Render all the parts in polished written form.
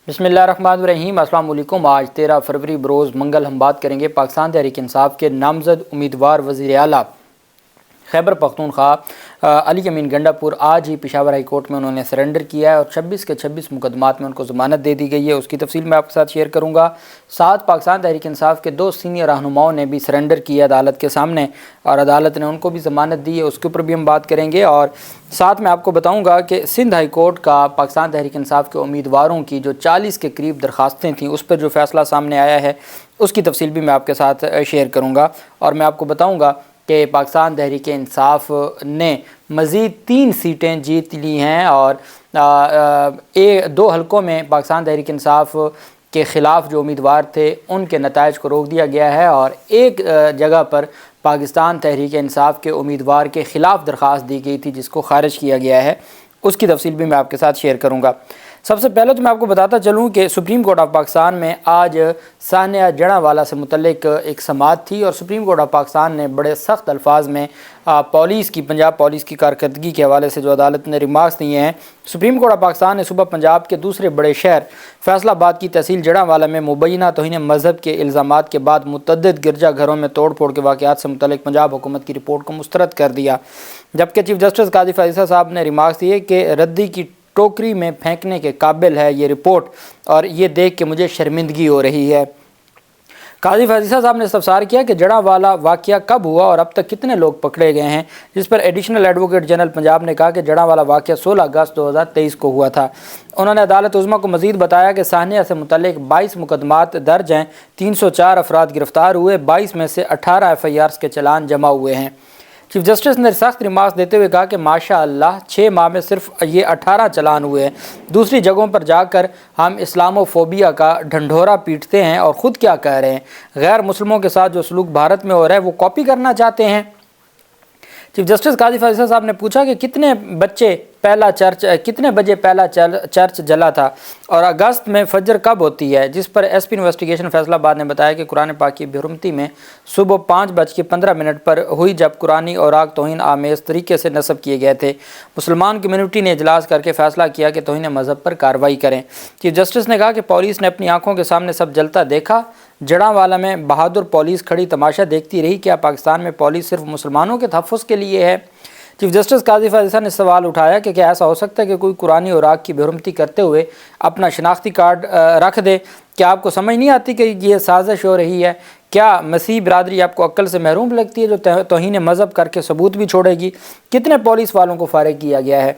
بسم اللہ الرحمن الرحیم۔ السلام علیکم۔ آج 13 فروری بروز منگل ہم بات کریں گے پاکستان تحریک انصاف کے نامزد امیدوار وزیر اعلیٰ خیبر پختونخوا علی امین گنڈا پور آج ہی پشاور ہائی کورٹ میں انہوں نے سرنڈر کیا ہے اور 26 کے 26 مقدمات میں ان کو ضمانت دے دی گئی ہے۔ اس کی تفصیل میں آپ کے ساتھ شیئر کروں گا۔ ساتھ پاکستان تحریک انصاف کے 2 سینئر رہنماؤں نے بھی سرنڈر کیا عدالت کے سامنے اور عدالت نے ان کو بھی ضمانت دی ہے، اس کے اوپر بھی ہم بات کریں گے۔ اور ساتھ میں آپ کو بتاؤں گا کہ سندھ ہائی کورٹ کا پاکستان تحریک انصاف کے امیدواروں کی جو 40 کے قریب درخواستیں تھیں اس پر جو فیصلہ سامنے آیا ہے اس کی تفصیل بھی میں آپ کے ساتھ شیئر کروں گا۔ اور میں آپ کو بتاؤں گا کہ پاکستان تحریک انصاف نے مزید 3 سیٹیں جیت لی ہیں اور 2 حلقوں میں پاکستان تحریک انصاف کے خلاف جو امیدوار تھے ان کے نتائج کو روک دیا گیا ہے اور ایک جگہ پر پاکستان تحریک انصاف کے امیدوار کے خلاف درخواست دی گئی تھی جس کو خارج کیا گیا ہے، اس کی تفصیل بھی میں آپ کے ساتھ شیئر کروں گا۔ سب سے پہلے تو میں آپ کو بتاتا چلوں کہ سپریم کورٹ آف پاکستان میں آج ثانیہ جڑاوالا سے متعلق ایک سماعت تھی اور سپریم کورٹ آف پاکستان نے بڑے سخت الفاظ میں پنجاب پولیس کی کارکردگی کے حوالے سے جو عدالت نے ریمارکس دیے ہیں۔ سپریم کورٹ آف پاکستان نے صبح پنجاب کے دوسرے بڑے شہر فیصل آباد کی تحصیل جڑاوالا میں مبینہ توہین مذہب کے الزامات کے بعد متعدد گرجا گھروں میں توڑ پھوڑ کے واقعات سے متعلق پنجاب حکومت کی رپورٹ کو مسترد کر دیا، جبکہ چیف جسٹس قاضی فائزہ صاحب نے ریمارکس دیے کہ ردی کی ٹوکری میں پھینکنے کے قابل ہے یہ رپورٹ اور یہ دیکھ کے مجھے شرمندگی ہو رہی ہے۔ قاضی فائزہ صاحب نے استفسار کیا کہ جڑاوالا واقعہ کب ہوا اور اب تک کتنے لوگ پکڑے گئے ہیں، جس پر ایڈیشنل ایڈوکیٹ جنرل پنجاب نے کہا کہ جڑاوالا واقعہ 16 اگست 2023 کو ہوا تھا۔ انہوں نے عدالت عظمیٰ کو مزید بتایا کہ ثانیہ سے متعلق 22 مقدمات درج ہیں، 304 افراد گرفتار ہوئے، 22 میں سے 18 FIRs کے چلان جمع ہوئے ہیں۔ چیف جسٹس نے سخت ریمارکس دیتے ہوئے کہا کہ ماشاء اللہ 6 ماہ میں صرف یہ 18 چلان ہوئے ہیں، دوسری جگہوں پر جا کر ہم اسلامو فوبیا کا ڈھنڈورا پیٹتے ہیں اور خود کیا کہہ رہے ہیں، غیر مسلموں کے ساتھ جو سلوک بھارت میں ہو رہا ہے وہ کاپی کرنا چاہتے ہیں۔ چیف جسٹس قاضی فائزہ صاحب نے پوچھا کہ کتنے بجے پہلا چرچ جلا تھا اور اگست میں فجر کب ہوتی ہے، جس پر SP انویسٹیگیشن فیصل آباد نے بتایا کہ قرآن پاک کی بےحرمتی میں صبح 5:15 پر ہوئی جب قرآنی اوراق توہین آمیز طریقے سے نصب کیے گئے تھے۔ مسلمان کمیونٹی نے اجلاس کر کے فیصلہ کیا کہ توہین مذہب پر کارروائی کریں۔ چیف جسٹس نے کہا کہ پولیس نے اپنی آنکھوں کے سامنے سب جلتا دیکھا، جڑاوالا میں بہادر پولیس کھڑی تماشا دیکھتی رہی، کیا پاکستان میں پولیس صرف مسلمانوں کے تحفظ کے لیے ہے؟ چیف جسٹس قاضی فائزہ نے سوال اٹھایا کہ کیا ایسا ہو سکتا ہے کہ کوئی قرآنی اوراق کی بےحرمتی کرتے ہوئے اپنا شناختی کارڈ رکھ دے؟ کیا آپ کو سمجھ نہیں آتی کہ یہ سازش ہو رہی ہے؟ کیا مسیح برادری آپ کو عقل سے محروم لگتی ہے جو توہین مذہب کر کے ثبوت بھی چھوڑے گی؟ کتنے پولیس والوں کو فارغ کیا گیا ہے؟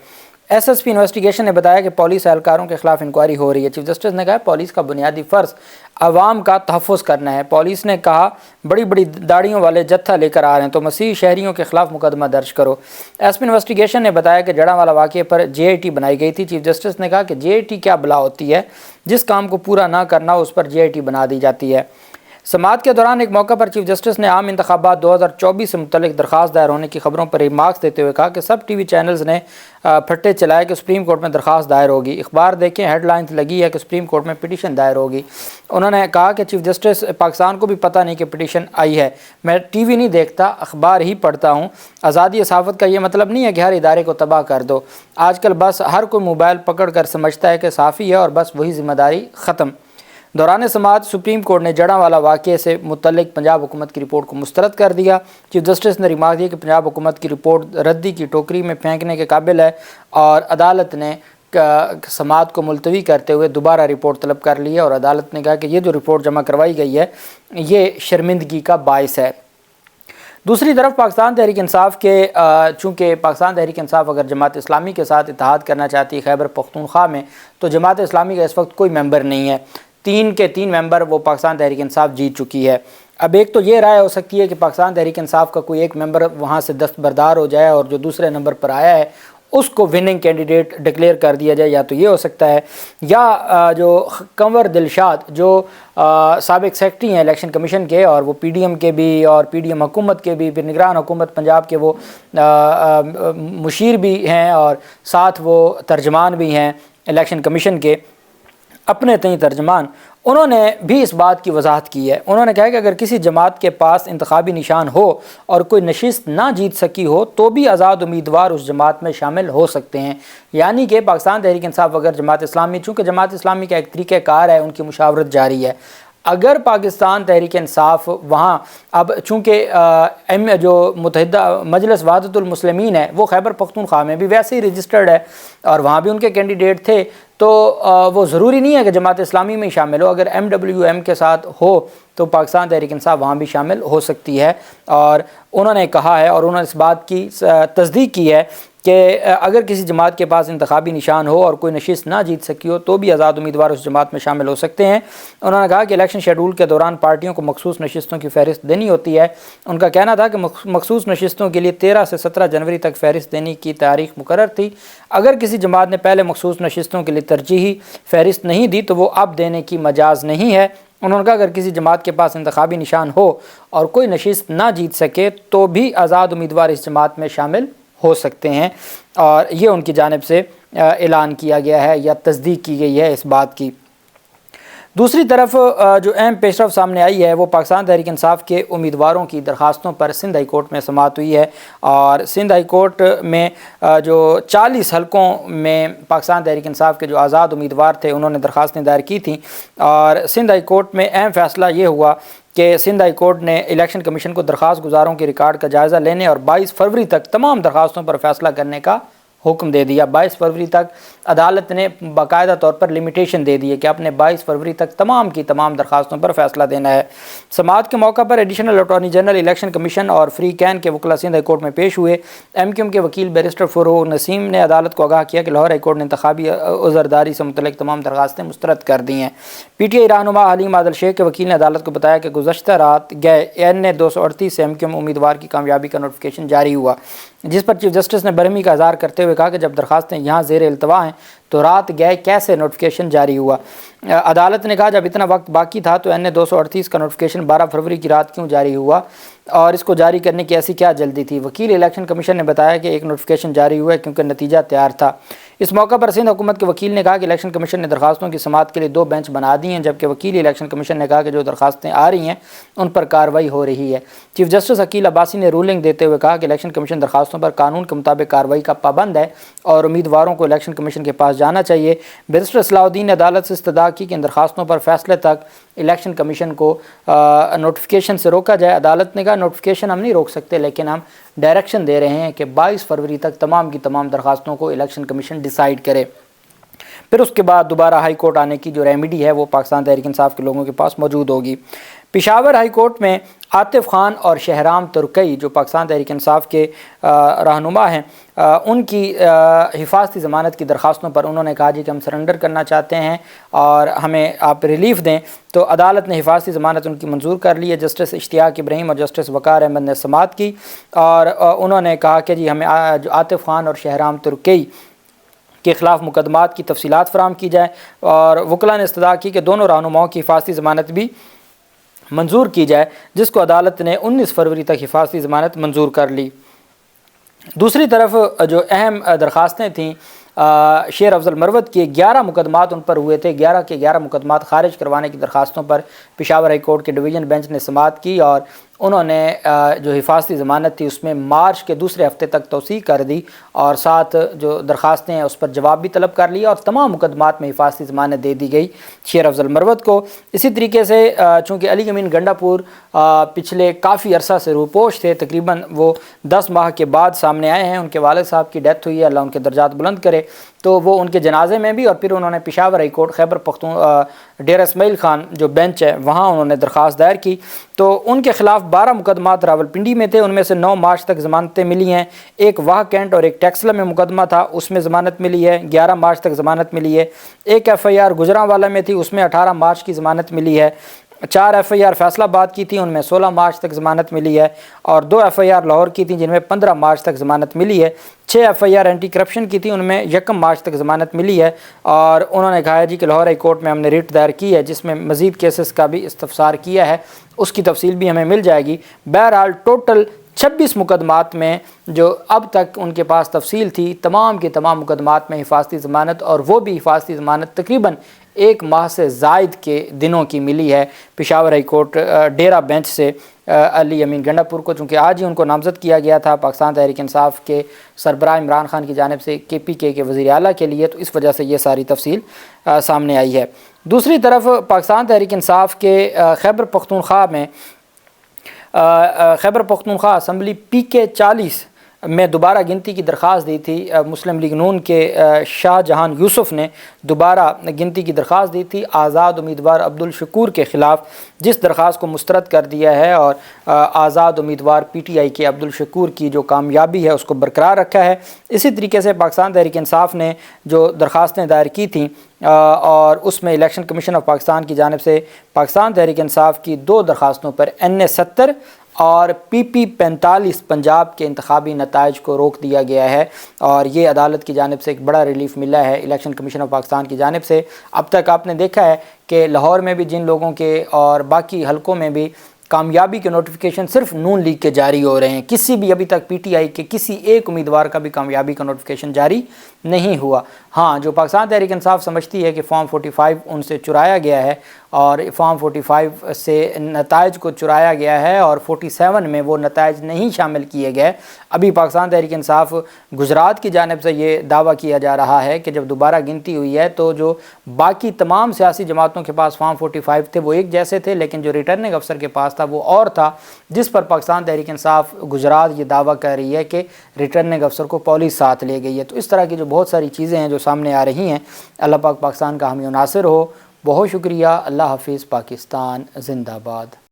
SP انویسٹیگیشن نے بتایا کہ پولیس اہلکاروں کے خلاف انکوائری ہو رہی ہے۔ چیف جسٹس نے کہا پولیس کا بنیادی فرض عوام کا تحفظ کرنا ہے۔ پولیس نے کہا بڑی بڑی داڑھیوں والے جتھا لے کر آ رہے ہیں تو مسیحی شہریوں کے خلاف مقدمہ درج کرو۔ SP انویسٹیگیشن نے بتایا کہ جڑاوالا واقعے پر JIT بنائی گئی تھی۔ چیف جسٹس نے کہا کہ JIT کیا بلا ہوتی ہے، جس کام کو پورا نہ کرنا اس پر JIT بنا دی جاتی ہے۔ سماعت کے دوران ایک موقع پر چیف جسٹس نے عام انتخابات 2024 سے متعلق درخواست دائر ہونے کی خبروں پر ریمارکس دیتے ہوئے کہا کہ سب TV چینلز نے پھٹے چلائے کہ سپریم کورٹ میں درخواست دائر ہوگی، اخبار دیکھیں ہیڈ لائنز لگی ہے کہ سپریم کورٹ میں پٹیشن دائر ہوگی۔ انہوں نے کہا کہ چیف جسٹس پاکستان کو بھی پتہ نہیں کہ پٹیشن آئی ہے، میں TV نہیں دیکھتا، اخبار ہی پڑھتا ہوں۔ آزادی صحافت کا یہ مطلب نہیں ہے کہ ہر ادارے کو تباہ کر دو، آج کل بس ہر کوئی موبائل پکڑ کر سمجھتا ہے کہ صحافی ہے اور بس وہی ذمہ داری ختم۔ دوران سماعت سپریم کورٹ نے جڑاوالا واقعے سے متعلق پنجاب حکومت کی رپورٹ کو مسترد کر دیا۔ چیف جسٹس نے ریمارک دیا کہ پنجاب حکومت کی رپورٹ ردی کی ٹوکری میں پھینکنے کے قابل ہے اور عدالت نے سماعت کو ملتوی کرتے ہوئے دوبارہ رپورٹ طلب کر لی ہے اور عدالت نے کہا کہ یہ جو رپورٹ جمع کروائی گئی ہے یہ شرمندگی کا باعث ہے۔ دوسری طرف پاکستان تحریک انصاف کے چونکہ پاکستان تحریک انصاف اگر جماعت اسلامی کے ساتھ اتحاد کرنا چاہتی ہے خیبر پختونخوا میں، تو جماعت اسلامی کا اس وقت کوئی ممبر نہیں ہے، 3 کے 3 ممبر وہ پاکستان تحریک انصاف جیت چکی ہے۔ اب ایک تو یہ رائے ہو سکتی ہے کہ پاکستان تحریک انصاف کا کوئی ایک ممبر وہاں سے دستبردار ہو جائے اور جو دوسرے نمبر پر آیا ہے اس کو وننگ کینڈیڈیٹ ڈکلیئر کر دیا جائے، یا تو یہ ہو سکتا ہے، یا جو کنور دلشاد جو سابق سیکرٹری ہیں الیکشن کمیشن کے اور وہ PDM کے بھی اور PDM حکومت کے بھی، پھر نگران حکومت پنجاب کے وہ مشیر بھی ہیں اور ساتھ وہ ترجمان بھی ہیں الیکشن کمیشن کے، اپنے تئیں ترجمان، انہوں نے بھی اس بات کی وضاحت کی ہے۔ انہوں نے کہا کہ اگر کسی جماعت کے پاس انتخابی نشان ہو اور کوئی نشست نہ جیت سکی ہو تو بھی آزاد امیدوار اس جماعت میں شامل ہو سکتے ہیں، یعنی کہ پاکستان تحریک انصاف اگر جماعت اسلامی، چونکہ جماعت اسلامی کا ایک طریقہ کار ہے، ان کی مشاورت جاری ہے، اگر پاکستان تحریک انصاف وہاں اب چونکہ جو متحدہ مجلس وحدت المسلمین ہے وہ خیبر پختونخوا میں بھی ویسے ہی رجسٹرڈ ہے اور وہاں بھی ان کے کینڈیڈیٹ تھے، تو وہ ضروری نہیں ہے کہ جماعت اسلامی میں ہی شامل ہو، اگر MWM کے ساتھ ہو تو پاکستان تحریک انصاف وہاں بھی شامل ہو سکتی ہے۔ اور انہوں نے کہا ہے اور انہوں نے اس بات کی تصدیق کی ہے کہ اگر کسی جماعت کے پاس انتخابی نشان ہو اور کوئی نشست نہ جیت سکی ہو تو بھی آزاد امیدوار اس جماعت میں شامل ہو سکتے ہیں۔ انہوں نے کہا کہ الیکشن شیڈول کے دوران پارٹیوں کو مخصوص نشستوں کی فہرست دینی ہوتی ہے۔ ان کا کہنا تھا کہ مخصوص نشستوں کے لیے 13 سے 17 جنوری تک فہرست دینے کی تاریخ مقرر تھی۔ اگر کسی جماعت نے پہلے مخصوص نشستوں کے لیے ترجیحی فہرست نہیں دی تو وہ اب دینے کی مجاز نہیں ہے۔ انہوں نے کہا اگر کسی جماعت کے پاس انتخابی نشان ہو اور کوئی نشست نہ جیت سکے تو بھی آزاد امیدوار اس جماعت میں شامل ہو سکتے ہیں، اور یہ ان کی جانب سے اعلان کیا گیا ہے یا تصدیق کی گئی ہے اس بات کی۔ دوسری طرف جو اہم پیش رفت سامنے آئی ہے وہ پاکستان تحریک انصاف کے امیدواروں کی درخواستوں پر سندھ ہائی کورٹ میں سماعت ہوئی ہے، اور سندھ ہائی کورٹ میں جو 40 حلقوں میں پاکستان تحریک انصاف کے جو آزاد امیدوار تھے انہوں نے درخواستیں دائر کی تھیں، اور سندھ ہائی کورٹ میں اہم فیصلہ یہ ہوا کہ سندھ ہائی کورٹ نے الیکشن کمیشن کو درخواست گزاروں کے ریکارڈ کا جائزہ لینے اور 22 فروری تک تمام درخواستوں پر فیصلہ کرنے کا حکم دے دیا۔ 22 فروری تک عدالت نے باقاعدہ طور پر لمیٹیشن دے دی ہے کہ آپ نے 22 فروری تک تمام کی تمام درخواستوں پر فیصلہ دینا ہے۔ سماعت کے موقع پر additional attorney general election commission اور فری کین کے وکلاء سندھ ہائی کورٹ میں پیش ہوئے۔ MQM کے وکیل بیرسٹر فروغ نسیم نے عدالت کو آگاہ کیا کہ لاہور ہائی کورٹ نے انتخابی عذرداری سے متعلق تمام درخواستیں مسترد کر دی ہیں۔ PTI رہنما حلیم عادل شیخ کے وکیل نے عدالت کو بتایا کہ گزشتہ رات گئے NA 238 سے MQM امیدوار کی کامیابی کا نوٹیفیکیشن جاری ہوا، جس پر چیف جسٹس نے برہمی کا اظہار کرتے ہوئے کہا کہ جب درخواستیں یہاں زیر التوا ہیں تو رات گئے کیسے نوٹیفیکیشن جاری ہوا۔ عدالت نے کہا جب اتنا وقت باقی تھا تو NA 238 کا نوٹیفیکیشن 12 فروری کی رات کیوں جاری ہوا اور اس کو جاری کرنے کی ایسی کیا جلدی تھی۔ وکیل الیکشن کمیشن نے بتایا کہ ایک نوٹیفیکیشن جاری ہوا ہے کیونکہ نتیجہ تیار تھا۔ اس موقع پر سندھ حکومت کے وکیل نے کہا کہ الیکشن کمیشن نے درخواستوں کی سماعت کے لیے 2 بینچ بنا دی ہیں، جبکہ وکیل الیکشن کمیشن نے کہا کہ جو درخواستیں آ رہی ہیں ان پر کارروائی ہو رہی ہے۔ چیف جسٹس عقیل عباسی نے رولنگ دیتے ہوئے کہا کہ الیکشن کمیشن درخواستوں پر قانون کے مطابق کارروائی کا پابند ہے اور امیدواروں کو الیکشن کمیشن کے پاس جانا چاہیے۔ بیرسٹر صلاح الدین نے عدالت سے استدعا کی کہ ان درخواستوں پر فیصلے تک الیکشن کمیشن کو نوٹیفیکیشن سے روکا جائے۔ عدالت نے کہا نوٹیفیکیشن ہم نہیں روک سکتے، لیکن ہم ڈائریکشن دے رہے ہیں کہ 22 فروری تک تمام کی تمام درخواستوں کو الیکشن کمیشن ڈیسائیڈ کرے۔ پھر اس کے بعد دوبارہ ہائی کورٹ آنے کی جو ریمیڈی ہے وہ پاکستان تحریک انصاف کے لوگوں کے پاس موجود ہوگی۔ پشاور ہائی کورٹ میں عاطف خان اور شہرام ترکی جو پاکستان تحریک انصاف کے رہنما ہیں، ان کی حفاظتی ضمانت کی درخواستوں پر انہوں نے کہا جی کہ ہم سرنڈر کرنا چاہتے ہیں اور ہمیں آپ ریلیف دیں، تو عدالت نے حفاظتی ضمانت ان کی منظور کر لی ہے۔ جسٹس اشتیاق ابراہیم اور جسٹس وقار احمد نے سماعت کی اور انہوں نے کہا کہ جی ہمیں عاطف خان اور شہرام ترکی کے خلاف مقدمات کی تفصیلات فراہم کی جائے، اور وکلاء نے استدعا کی کہ دونوں رہنماؤں کی حفاظتی ضمانت بھی منظور کی جائے، جس کو عدالت نے 19 فروری تک حفاظتی ضمانت منظور کر لی۔ دوسری طرف جو اہم درخواستیں تھیں شیر افضل مروت کے 11 مقدمات ان پر ہوئے تھے، 11 کے 11 مقدمات خارج کروانے کی درخواستوں پر پشاور ہائی کورٹ کے ڈویژن بینچ نے سماعت کی، اور انہوں نے جو حفاظتی ضمانت تھی اس میں مارچ کے دوسرے ہفتے تک توسیع کر دی، اور ساتھ جو درخواستیں ہیں اس پر جواب بھی طلب کر لیا، اور تمام مقدمات میں حفاظتی ضمانت دے دی گئی شیر افضل مروت کو۔ اسی طریقے سے چونکہ علی امین گنڈا پور پچھلے کافی عرصہ سے روپوش تھے، تقریباً وہ 10 ماہ کے بعد سامنے آئے ہیں، ان کے والد صاحب کی ڈیتھ ہوئی ہے، اللہ ان کے درجات بلند کرے، تو وہ ان کے جنازے میں بھی، اور پھر انہوں نے پشاور ہائی کورٹ خیبر ڈیرہ اسماعیل خان جو بینچ ہے وہاں انہوں نے درخواست دائر کی، تو ان کے خلاف 12 مقدمات راولپنڈی میں تھے، ان میں سے 9 مارچ تک ضمانتیں ملی ہیں، ایک واہ کینٹ اور ایک ٹیکسلا میں مقدمہ تھا اس میں ضمانت ملی ہے، 11 مارچ تک ضمانت ملی ہے، ایک FIR گجرانوالا میں تھی اس میں 18 مارچ کی ضمانت ملی ہے، 4 FIR فیصل آباد کی تھی ان میں 16 مارچ تک ضمانت ملی ہے، اور 2 FIR لاہور کی تھیں جن میں 15 مارچ تک ضمانت ملی ہے، 6 FIR اینٹی کرپشن کی تھی ان میں 1 مارچ تک ضمانت ملی ہے، اور انہوں نے کہا جی کہ لاہور ہائی کورٹ میں ہم نے ریٹ دائر کی ہے جس میں مزید کیسز کا بھی استفسار کیا ہے، اس کی تفصیل بھی ہمیں مل جائے گی۔ بہرحال ٹوٹل 26 مقدمات میں جو اب تک ان کے پاس تفصیل تھی، تمام کے تمام مقدمات میں حفاظتی ضمانت، اور وہ بھی حفاظتی ضمانت تقریباً 1 ماہ سے زائد کے دنوں کی ملی ہے پشاور ہائی کورٹ ڈیرہ بینچ سے علی امین گنڈا پور کو، چونکہ آج ہی ان کو نامزد کیا گیا تھا پاکستان تحریک انصاف کے سربراہ عمران خان کی جانب سے KPK کے وزیر اعلیٰ کے لیے، تو اس وجہ سے یہ ساری تفصیل سامنے آئی ہے۔ دوسری طرف پاکستان تحریک انصاف کے خیبر پختونخوا اسمبلی PK-40 میں دوبارہ گنتی کی درخواست دی تھی۔ مسلم لیگ نون کے شاہ جہان یوسف نے دوبارہ گنتی کی درخواست دی تھی آزاد امیدوار عبدالشکور کے خلاف، جس درخواست کو مسترد کر دیا ہے اور آزاد امیدوار PTI کے عبدالشکور کی جو کامیابی ہے اس کو برقرار رکھا ہے۔ اسی طریقے سے پاکستان تحریک انصاف نے جو درخواستیں دائر کی تھیں اور اس میں الیکشن کمیشن آف پاکستان کی جانب سے پاکستان تحریک انصاف کی 2 درخواستوں پر NA-70 اور PP-45 پنجاب کے انتخابی نتائج کو روک دیا گیا ہے، اور یہ عدالت کی جانب سے ایک بڑا ریلیف ملا ہے الیکشن کمیشن آف پاکستان کی جانب سے۔ اب تک آپ نے دیکھا ہے کہ لاہور میں بھی جن لوگوں کے اور باقی حلقوں میں بھی کامیابی کے نوٹیفیکیشن صرف نون لیگ کے جاری ہو رہے ہیں، کسی بھی ابھی تک PTI کے کسی ایک امیدوار کا بھی کامیابی کا نوٹیفیکیشن جاری نہیں ہوا۔ ہاں، جو پاکستان تحریک انصاف سمجھتی ہے کہ فارم 45 ان سے چرایا گیا ہے اور فارم 45 سے نتائج کو چرایا گیا ہے اور 47 میں وہ نتائج نہیں شامل کیے گئے، ابھی پاکستان تحریک انصاف گجرات کی جانب سے یہ دعویٰ کیا جا رہا ہے کہ جب دوبارہ گنتی ہوئی ہے تو جو باقی تمام سیاسی جماعتوں کے پاس فارم 45 تھے وہ ایک جیسے تھے، لیکن جو ریٹرننگ افسر کے پاس تھا وہ اور تھا، جس پر پاکستان تحریک انصاف گجرات یہ دعویٰ کر رہی ہے کہ ریٹرننگ افسر کو پولیس ساتھ لے گئی ہے۔ تو اس طرح کی جو بہت ساری چیزیں ہیں جو سامنے آ رہی ہیں، اللہ پاک پاکستان کا حامی و ناصر ہو۔ بہت شکریہ، اللہ حافظ، پاکستان زندہ باد۔